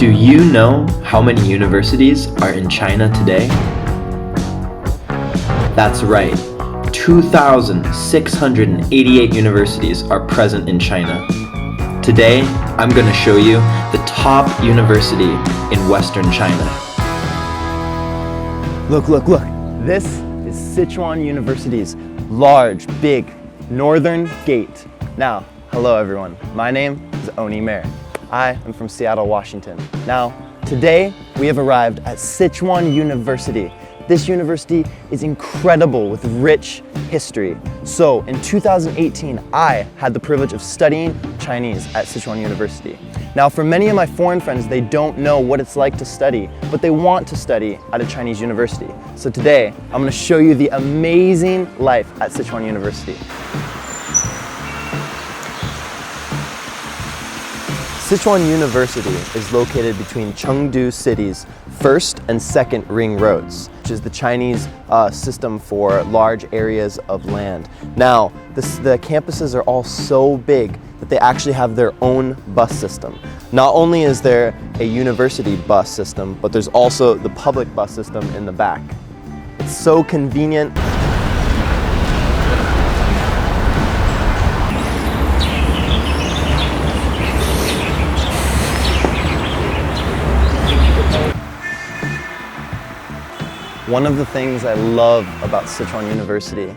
Do you know how many universities are in China today? That's right, 2,688 universities are present in China. Today, I'm going to show you the top university in Western China. Look. This is Sichuan University's large, big, northern gate. Now, hello everyone. My name is Oni Mayer. I am from Seattle, Washington. Now, today we have arrived at Sichuan University. This university is incredible with rich history. So in 2018, I had the privilege of studying Chinese at Sichuan University. Now for many of my foreign friends, they don't know what it's like to study, but they want to study at a Chinese university. So today, I'm gonna show you the amazing life at Sichuan University. Sichuan University is located between Chengdu City's first and second ring roads, which is the Chinese system for large areas of land. Now, the campuses are all so big that they actually have their own bus system. Not only is there a university bus system, but there's also the public bus system in the back. It's so convenient. One of the things I love about Sichuan University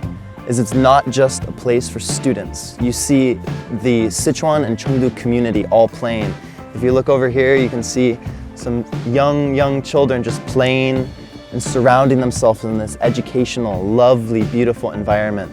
is it's not just a place for students. You see the Sichuan and Chengdu community all playing. If you look over here, you can see some young children just playing and surrounding themselves in this educational, lovely, beautiful environment.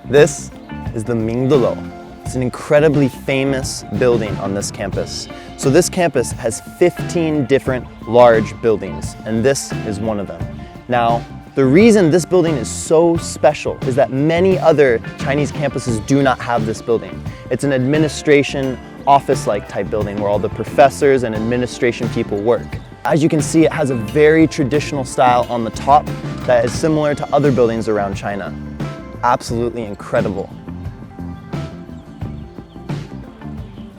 This is the Mingdelo. It's an incredibly famous building on this campus. So this campus has 15 different large buildings, and this is one of them. Now, the reason this building is so special is that many other Chinese campuses do not have this building. It's an administration, office-like type building where all the professors and administration people work. As you can see, it has a very traditional style on the top that is similar to other buildings around China. Absolutely incredible.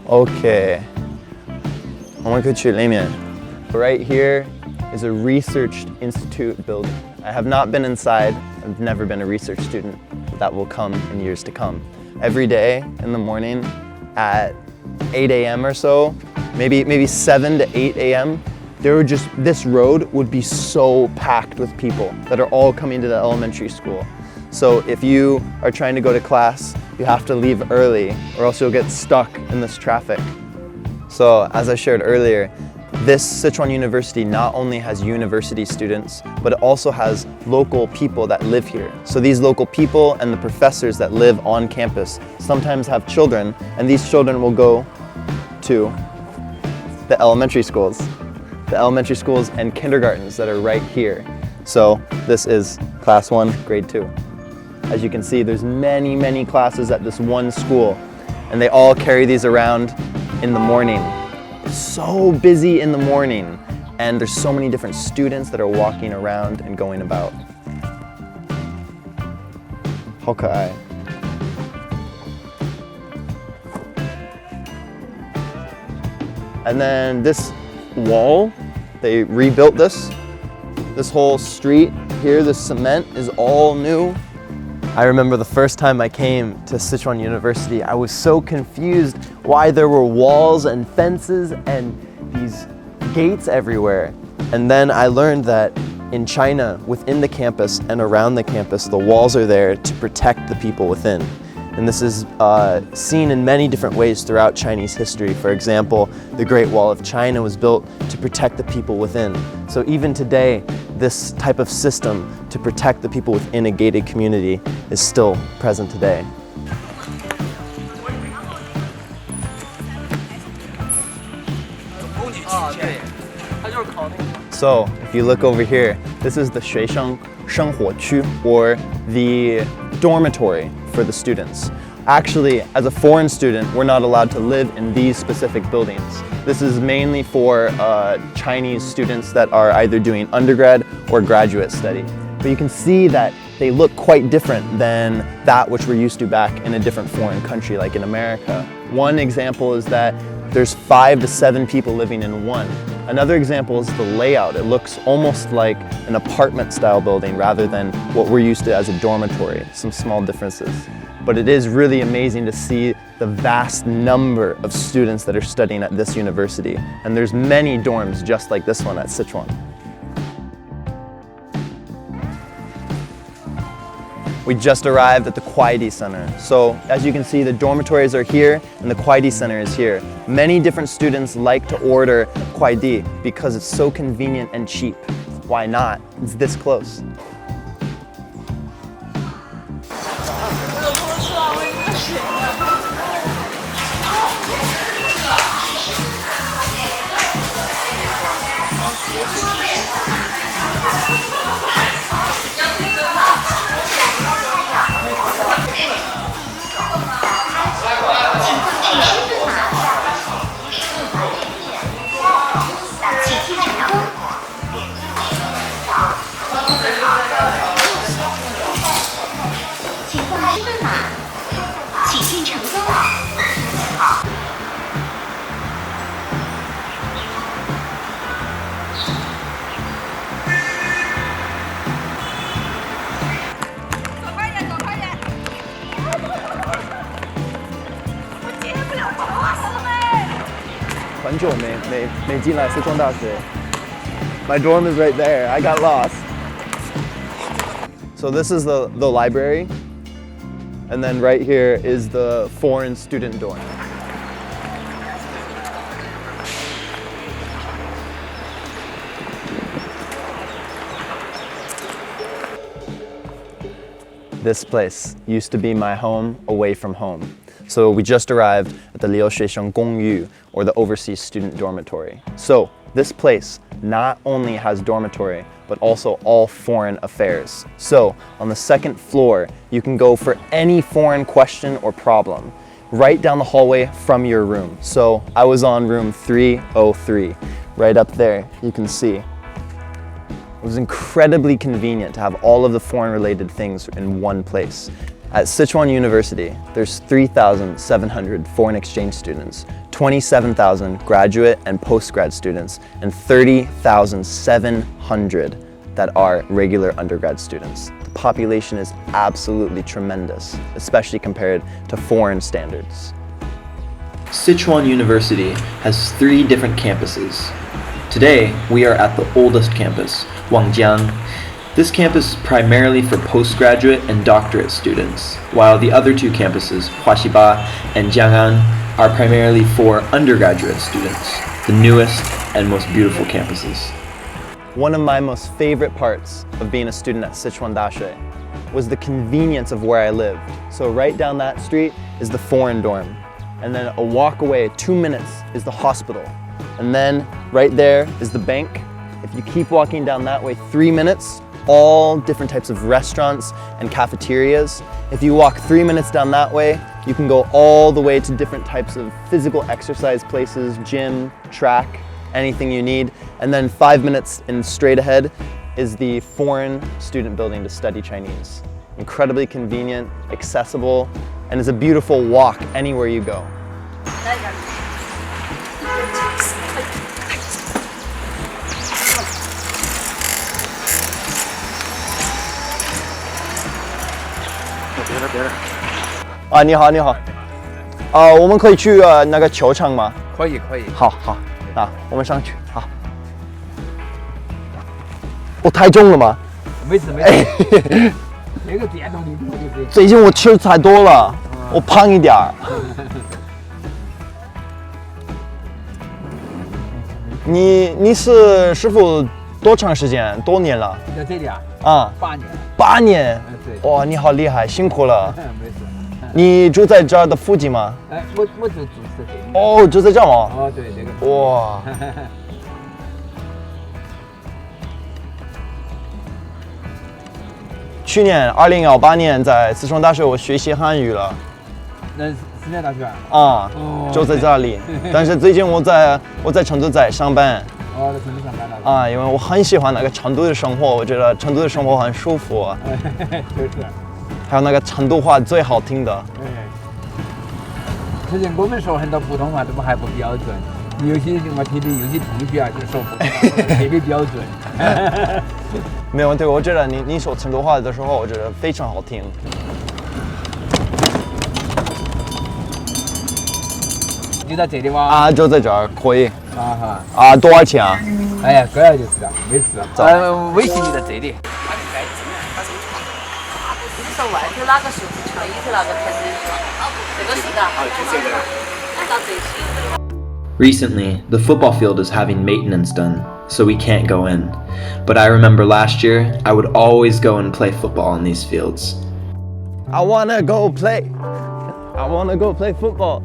Okay, right here is a research institute building. I have not been inside, I've never been a research student, but that will come in years to come. Every day in the morning at 8 a.m. or so, maybe 7 to 8 a.m., this road would be so packed with people that are all coming to the elementary school. So if you are trying to go to class, you have to leave early or else you'll get stuck in this traffic. So as I shared earlier, this Sichuan University not only has university students, but it also has local people that live here. So these local people and the professors that live on campus sometimes have children, and these children will go to the elementary schools and kindergartens that are right here. So this is class 1, grade 2. As you can see, there's many classes at this one school, and they all carry these around in the morning. It's so busy in the morning, and there's so many different students that are walking around and going about. Okay. And then this wall, they rebuilt this. This whole street here, this cement is all new. I remember the first time I came to Sichuan University, I was so confused why there were walls and fences and these gates everywhere. And then I learned that in China, within the campus and around the campus, the walls are there to protect the people within. And this is seen in many different ways throughout Chinese history. For example, the Great Wall of China was built to protect the people within. So even today, this type of system to protect the people within a gated community is still present today. So if you look over here, this is the 学生生活区, or the dormitory for the students. Actually, as a foreign student, we're not allowed to live in these specific buildings. This is mainly for Chinese students that are either doing undergrad or graduate study. But you can see that they look quite different than that which we're used to back in a different foreign country like in America. One example is that there's 5 to 7 people living in one. Another example is the layout. It looks almost like an apartment style building rather than what we're used to as a dormitory, some small differences. But it is really amazing to see the vast number of students that are studying at this university. And there's many dorms just like this one at Sichuan. We just arrived at the Kuaidi Center. So as you can see, the dormitories are here and the Kuaidi Center is here. Many different students like to order Kuaidi because it's so convenient and cheap. Why not? It's this close. My dorm is right there. I got lost. So this is the library, and then right here is the foreign student dorm. This place used to be my home away from home. So we just arrived at the 留学生公寓, or the overseas student dormitory. So this place not only has dormitory, but also all foreign affairs. So on the second floor, you can go for any foreign question or problem right down the hallway from your room. So I was on room 303, right up there, you can see. It was incredibly convenient to have all of the foreign related things in one place. At Sichuan University, there's 3,700 foreign exchange students, 27,000 graduate and postgrad students, and 30,700 that are regular undergrad students. The population is absolutely tremendous, especially compared to foreign standards. Sichuan University has 3 different campuses. Today, we are at the oldest campus, Wangjiang. This campus is primarily for postgraduate and doctorate students, while the other 2 campuses, Huaxiba and Jiang'an, are primarily for undergraduate students, the newest and most beautiful campuses. One of my most favorite parts of being a student at Sichuan Daxue was the convenience of where I lived. So right down that street is the foreign dorm, and then a walk away, 2 minutes, is the hospital. And then right there is the bank. If you keep walking down that way 3 minutes, all different types of restaurants and cafeterias. If you walk 3 minutes down that way, you can go all the way to different types of physical exercise places, gym, track, anything you need. And then 5 minutes in straight ahead is the foreign student building to study Chinese. Incredibly convenient, accessible, and is a beautiful walk anywhere you go. Ah, 你好，你好。我们可以去那个球场吗？可以。好，我们上去。好。我太重了吗？没事。那个电动的就是。最近我吃的太多了，我胖一点儿。你是师傅多长时间？多年了？在这里啊？啊，8年。8年？对。哇，你好厉害，辛苦了。没事。你住在这儿的附近吗？我就住在这里。哦，住在这儿吗？哦，对，这个。哇。去年2018年在四川大学我学习汉语了。那四川大学啊？就在这里。但是最近我在成都在上班。哦，在成都上班了。啊，因为我很喜欢那个成都的生活，我觉得成都的生活很舒服。就是。还有那个成都话最好听的。可是我们说很多普通话都还不标准，有些我听的有些同学啊就说普通话特别标准。没有问题，我觉得你说成都话的时候，我觉得非常好听。就在这里吗？啊，就在这儿可以。啊哈。啊，多少钱啊？哎呀，这样就是了，没事。微信就在这里。你说外头哪个数字长，里头那个才是这个是的。就这个。按照这些。Recently, the football field is having maintenance done, so we can't go in. But I remember last year, I would always go and play football on these fields. I wanna go play. I wanna go play football.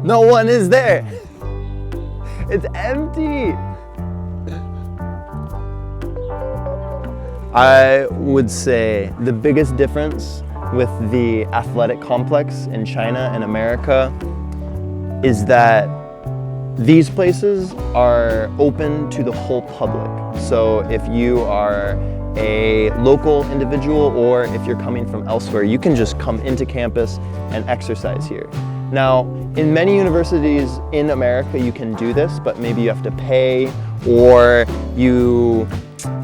No one is there. It's empty. I would say the biggest difference with the athletic complex in China and America is that these places are open to the whole public. So if you are a local individual or if you're coming from elsewhere, you can just come into campus and exercise here. Now, in many universities in America, you can do this, but maybe you have to pay or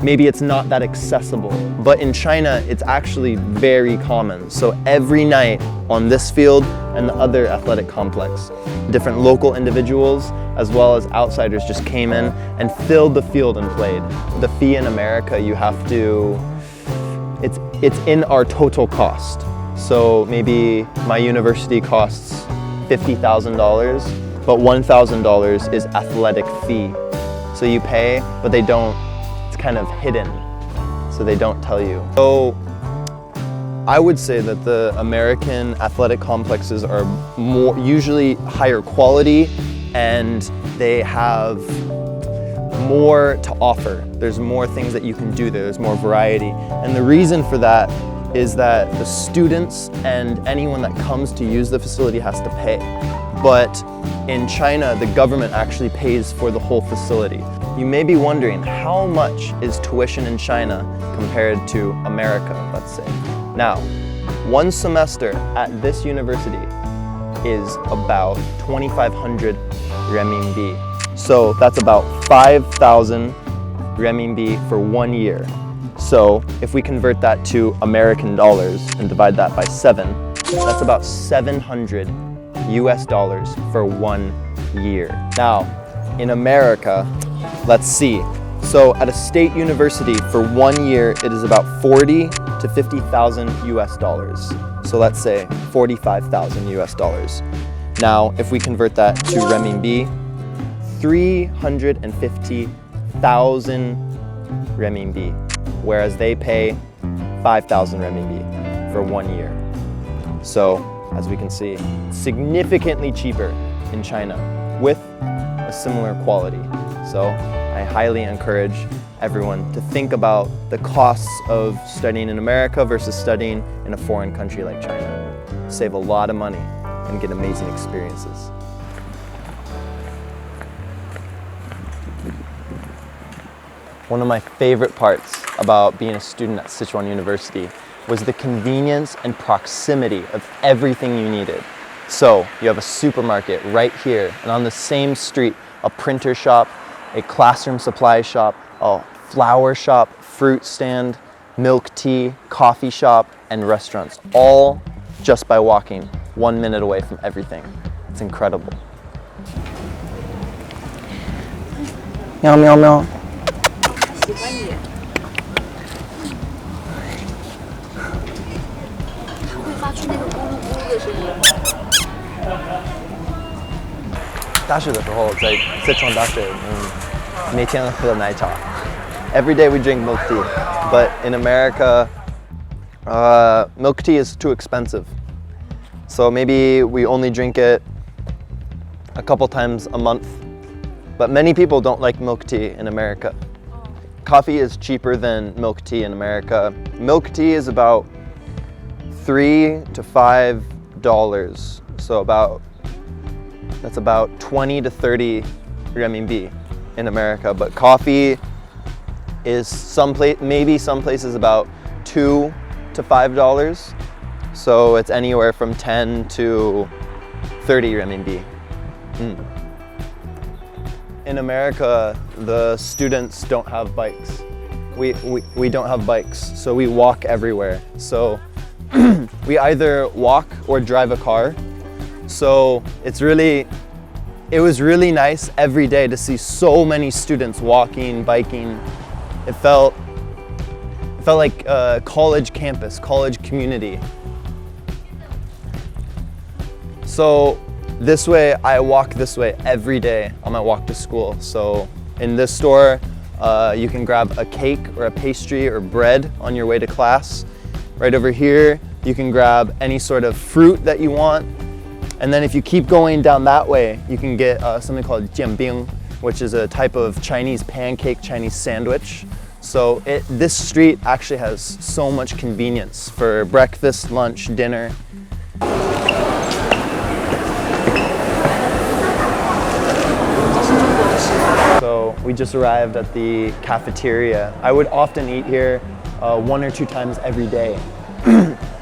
maybe it's not that accessible. But in China, it's actually very common. So every night on this field and the other athletic complex, different local individuals as well as outsiders just came in and filled the field and played. The fee in America, you have to, it's in our total cost. So maybe my university costs $50,000, but $1,000 is athletic fee. So you pay, but they don't, it's kind of hidden. So they don't tell you. So I would say that the American athletic complexes are usually higher quality and they have more to offer. There's more things that you can do there, there's more variety. And the reason for that is that the students and anyone that comes to use the facility has to pay. But in China, the government actually pays for the whole facility. You may be wondering, how much is tuition in China compared to America, let's say? Now, one semester at this university is about 2,500 renminbi. So that's about 5,000 renminbi for 1 year. So if we convert that to American dollars and divide that by 7, that's about 700 US dollars for 1 year. Now, in America, let's see. So at a state university for 1 year, it is about 40 to 50,000 US dollars. So let's say 45,000 US dollars. Now, if we convert that to renminbi, 350,000 renminbi, whereas they pay 5,000 renminbi for 1 year. So, as we can see, significantly cheaper in China with a similar quality. So, I highly encourage everyone to think about the costs of studying in America versus studying in a foreign country like China. Save a lot of money and get amazing experiences. One of my favorite parts about being a student at Sichuan University was the convenience and proximity of everything you needed. So you have a supermarket right here, and on the same street, a printer shop, a classroom supply shop, a flower shop, fruit stand, milk tea, coffee shop, and restaurants, all just by walking 1 minute away from everything. It's incredible. Meow, meow, meow. 喜欢你。它会发出那个咕噜咕噜的声音。大学的时候在Sichuan大学，每天喝奶茶。Every day we drink milk tea, but in America, milk tea is too expensive. So maybe we only drink it a couple times a month. But many people don't like milk tea in America. Coffee is cheaper than milk tea in America. Milk tea is about $3 to $5. So that's about 20 to 30 renminbi in America. But coffee is maybe some places about $2 to $5. So it's anywhere from 10 to 30 renminbi. In America, the students don't have bikes. We don't have bikes, so we walk everywhere. So we either walk or drive a car. So it was really nice every day to see so many students walking, biking. It felt like a college campus, college community. So this way, I walk this way every day on my walk to school. So in this store, you can grab a cake or a pastry or bread on your way to class. Right over here, you can grab any sort of fruit that you want. And then if you keep going down that way, you can get something called jianbing, which is a type of Chinese pancake, Chinese sandwich. So this street actually has so much convenience for breakfast, lunch, dinner. So we just arrived at the cafeteria. I would often eat here 1 or 2 times every day.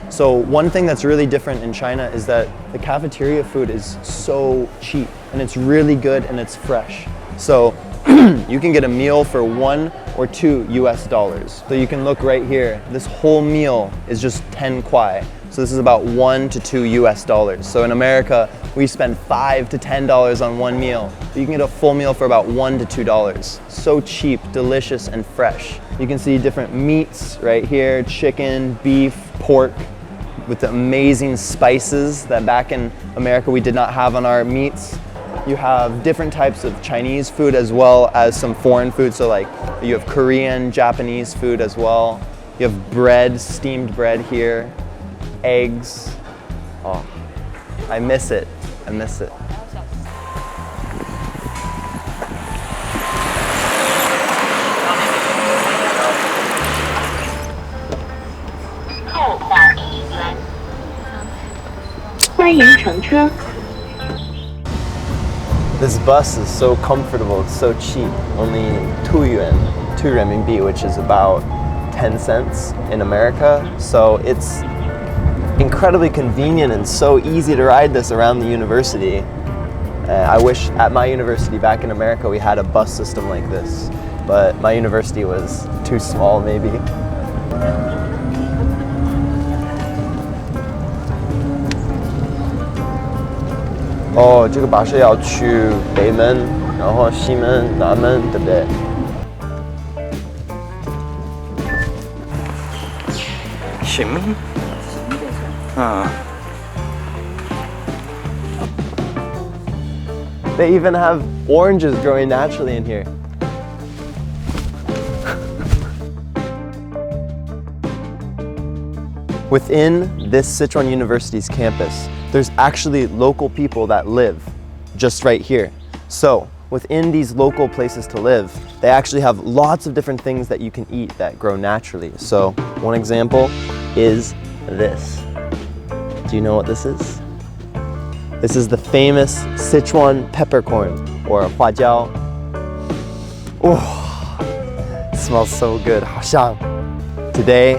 So one thing that's really different in China is that the cafeteria food is so cheap and it's really good and it's fresh. So you can get a meal for $1 or $2 US. So you can look right here. This whole meal is just 10 kwai. So this is about $1 to $2 US. So in America, we spend $5 to $10 on one meal. You can get a full meal for about $1 to $2. So cheap, delicious, and fresh. You can see different meats right here, chicken, beef, pork, with the amazing spices that back in America we did not have on our meats. You have different types of Chinese food as well as some foreign food. So like you have Korean, Japanese food as well. You have bread, steamed bread here, eggs. Oh, I miss it. I miss it. This bus is so comfortable, it's so cheap. Only 2 yuan, 2 renminbi, which is about 10 cents in America. So it's incredibly convenient and so easy to ride this around the university. I wish at my university back in America we had a bus system like this, but my university was too small maybe. Oh, 这个巴士要去北门，然后西门、南门，对不对？西门。They even have oranges growing naturally in here. Within this Sichuan University's campus, there's actually local people that live just right here. So within these local places to live, they actually have lots of different things that you can eat that grow naturally. So one example is this. Do you know what this is? This is the famous Sichuan Peppercorn, or huajiao. Oh, it smells so good. 好香. Today,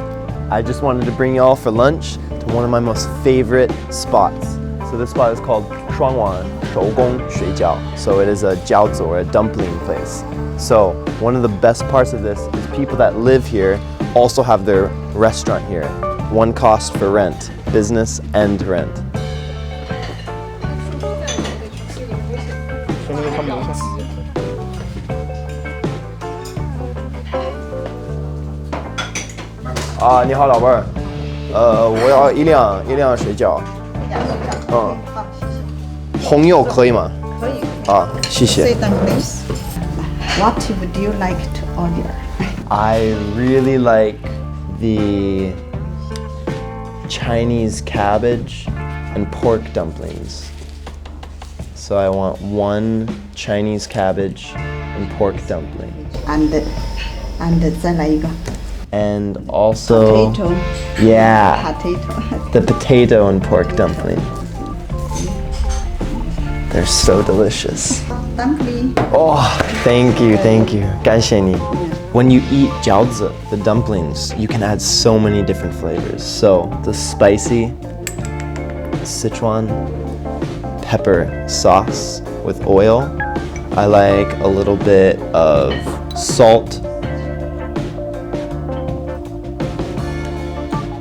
I just wanted to bring y'all for lunch to one of my most favorite spots. So this spot is called 双碗手工水饺. So it is a jiaozi, or a dumpling place. So one of the best parts of this is people that live here also have their restaurant here. One cost for rent, business and rent. Ah, 你好，老妹儿。我要一辆水饺。红柚可以吗？可以。啊，谢谢。Sit down, please. What would you like to order? I really like the Chinese cabbage and pork dumplings. So I want 1 Chinese cabbage and pork dumpling. And 再来一个。And also, potato. Yeah, Potato. the potato and pork dumpling. They're so delicious. Dumpling. Oh, thank you. 感谢你. When you eat jiaozi, the dumplings, you can add so many different flavors. So the spicy Sichuan pepper sauce with oil. I like a little bit of salt.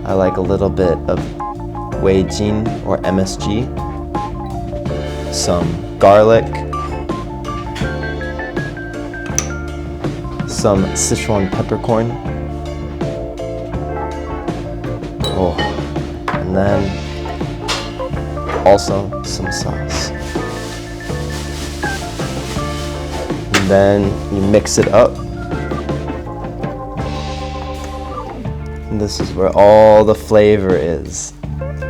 I like a little bit of Weijin or MSG. Some garlic. Some Sichuan peppercorn. Oh, and then also some sauce. And then you mix it up. And this is where all the flavor is.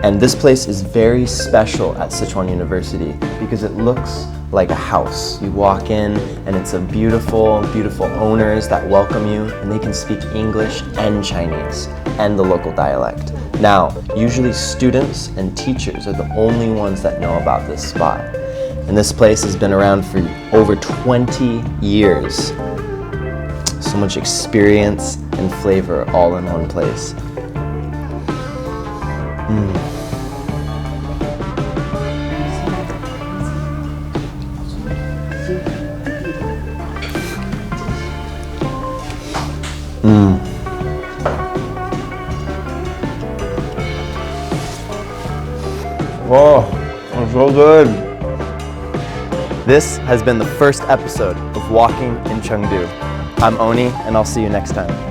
And this place is very special at Sichuan University because it looks like a house. You walk in and it's a beautiful, beautiful owners that welcome you, and they can speak English and Chinese and the local dialect. Now, usually students and teachers are the only ones that know about this spot. And this place has been around for over 20 years. So much experience and flavor all in one place. Oh, it's so good. This has been the first episode of Walking in Chengdu. I'm Oni, and I'll see you next time.